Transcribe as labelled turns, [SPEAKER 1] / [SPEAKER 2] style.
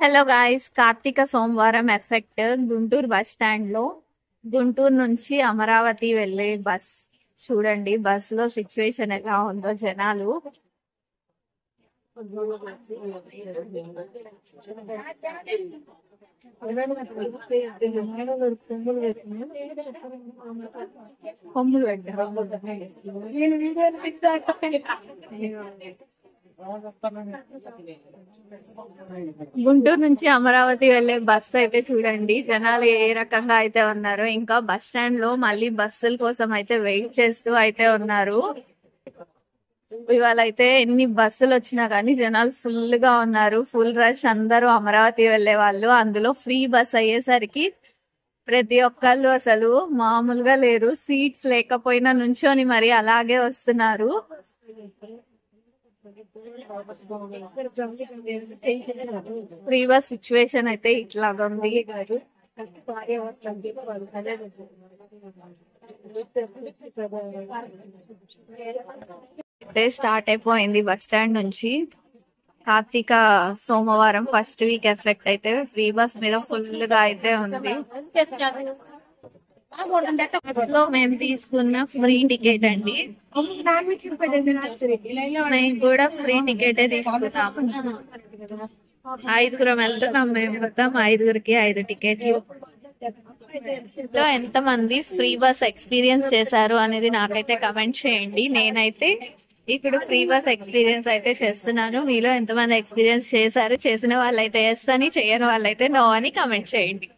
[SPEAKER 1] Hello guys, Karthika సోమవారం effect Guntur bus stand లో గుంటూరు నుంచి అమరావతి వెళ్లే బస్ చూడండి. బస్ లో సిచ్యువేషన్ ఎలా ఉందో జనాలు. కొమ్ములు గుంటూరు నుంచి అమరావతి వెళ్లే బస్సు అయితే చూడండి, జనాలు ఏ రకంగా అయితే ఉన్నారు. ఇంకా బస్ స్టాండ్ లో మళ్ళీ బస్సుల కోసం అయితే వెయిట్ చేస్తూ అయితే ఉన్నారు. ఇవాళ అయితే ఎన్ని బస్సులు వచ్చినా కానీ జనాలు ఫుల్ గా ఉన్నారు. ఫుల్ రష్, అందరూ అమరావతి వెళ్లే వాళ్ళు. అందులో ఫ్రీ బస్ అయ్యేసరికి ప్రతి ఒక్కళ్ళు అసలు మామూలుగా లేరు. సీట్స్ లేకపోయినా నుంచొని మరి అలాగే వస్తున్నారు. ఫ్రీ బస్ సిచ్యువేషన్ అయితే ఇట్లాగా ఉంది. అయితే స్టార్ట్ అయిపోయింది బస్ స్టాండ్ నుంచి. కార్తీక సోమవారం ఫస్ట్ వీక్ ఎఫెక్ట్ అయితే ఫ్రీ బస్ మీద ఫుల్ గా అయితే ఉంది. లో మేము తీసుకున్న ఫ్రీ టికెట్ అండి. మేము కూడా ఫ్రీ టికెటే తీసుకున్నాము. 5గురం వెళ్తున్నాం. మేము మొత్తం 5గురికి 5 టికెట్లు. ఎంత మంది ఫ్రీ బస్ ఎక్స్పీరియన్స్ చేశారు అనేది నాకైతే కమెంట్ చేయండి. నేనైతే ఇప్పుడు ఫ్రీ బస్ ఎక్స్పీరియన్స్ అయితే చేస్తున్నాను. మీలో ఎంతమంది ఎక్స్పీరియన్స్ చేశారు? చేసిన వాళ్ళైతే ఎస్ అని, చేయని వాళ్ళైతే నో అని కమెంట్ చేయండి.